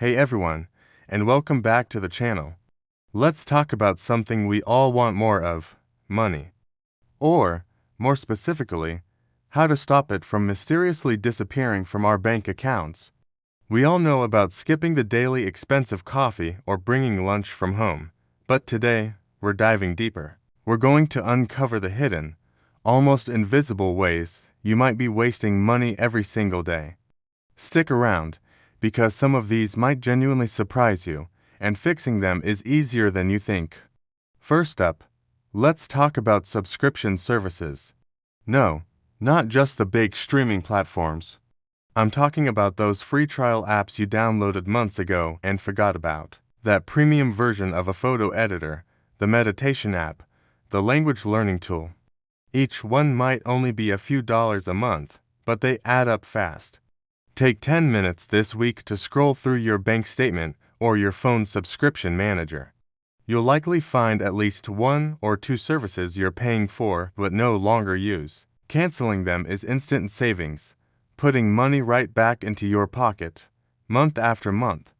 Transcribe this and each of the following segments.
Hey everyone, and welcome back to the channel. Let's talk about something we all want more of, money. Or, more specifically, how to stop it from mysteriously disappearing from our bank accounts. We all know about skipping the daily expensive coffee or bringing lunch from home, but today, we're diving deeper. We're going to uncover the hidden, almost invisible ways you might be wasting money every single day. Stick around, because some of these might genuinely surprise you, and fixing them is easier than you think. First up, let's talk about subscription services. No, not just the big streaming platforms. I'm talking about those free trial apps you downloaded months ago and forgot about. That premium version of a photo editor, the meditation app, the language learning tool. Each one might only be a few dollars a month, but they add up fast. Take 10 minutes this week to scroll through your bank statement or your phone's subscription manager. You'll likely find at least one or two services you're paying for but no longer use. Canceling them is instant savings, putting money right back into your pocket, month after month.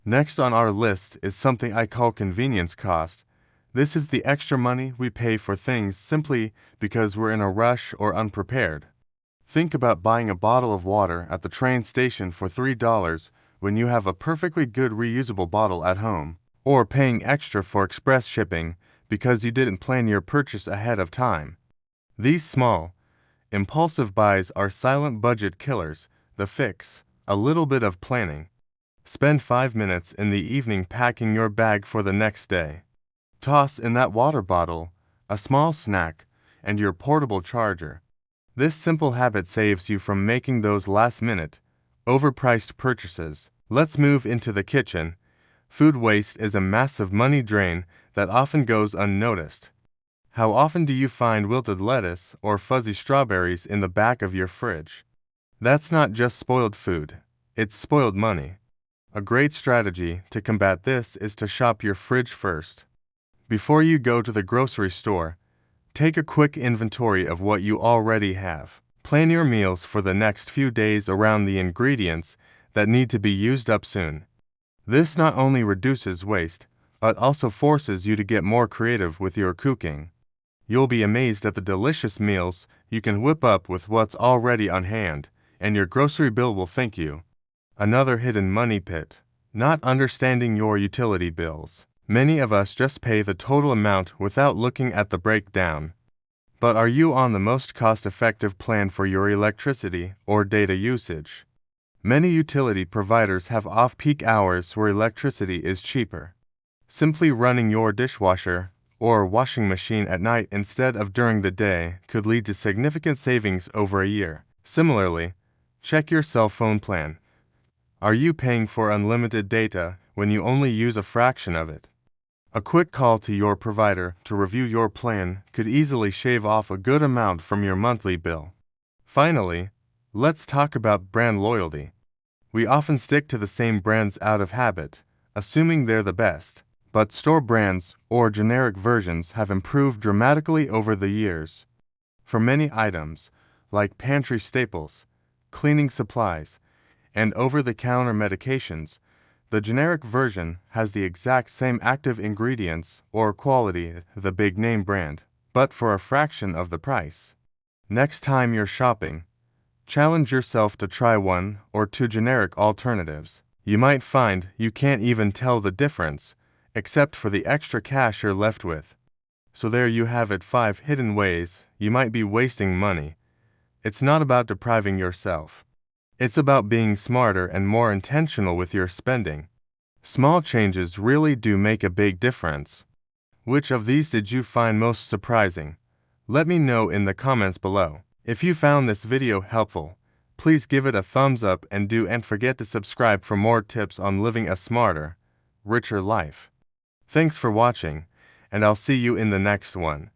Next on our list is something I call convenience cost. This is the extra money we pay for things simply because we're in a rush or unprepared. Think about buying a bottle of water at the train station for $3 when you have a perfectly good reusable bottle at home, or paying extra for express shipping because you didn't plan your purchase ahead of time. These small, impulsive buys are silent budget killers. The fix: a little bit of planning. Spend 5 minutes in the evening packing your bag for the next day. Toss in that water bottle, a small snack, and your portable charger. This simple habit saves you from making those last-minute, overpriced purchases. Let's move into the kitchen. Food waste is a massive money drain that often goes unnoticed. How often do you find wilted lettuce or fuzzy strawberries in the back of your fridge? That's not just spoiled food, it's spoiled money. A great strategy to combat this is to shop your fridge first. Before you go to the grocery store, take a quick inventory of what you already have. Plan your meals for the next few days around the ingredients that need to be used up soon. This not only reduces waste, but also forces you to get more creative with your cooking. You'll be amazed at the delicious meals you can whip up with what's already on hand, and your grocery bill will thank you. Another hidden money pit: not understanding your utility bills. Many of us just pay the total amount without looking at the breakdown. But are you on the most cost-effective plan for your electricity or data usage? Many utility providers have off-peak hours where electricity is cheaper. Simply running your dishwasher or washing machine at night instead of during the day could lead to significant savings over a year. Similarly, check your cell phone plan. Are you paying for unlimited data when you only use a fraction of it? A quick call to your provider to review your plan could easily shave off a good amount from your monthly bill. Finally, let's talk about brand loyalty. We often stick to the same brands out of habit, assuming they're the best, but store brands or generic versions have improved dramatically over the years. For many items, like pantry staples, cleaning supplies, and over-the-counter medications, the generic version has the exact same active ingredients or quality as the big-name brand, but for a fraction of the price. Next time you're shopping, challenge yourself to try one or two generic alternatives. You might find you can't even tell the difference, except for the extra cash you're left with. So there you have it: 5 hidden ways you might be wasting money. It's not about depriving yourself. It's about being smarter and more intentional with your spending. Small changes really do make a big difference. Which of these did you find most surprising? Let me know in the comments below. If you found this video helpful, please give it a thumbs up and don't forget to subscribe for more tips on living a smarter, richer life. Thanks for watching, and I'll see you in the next one.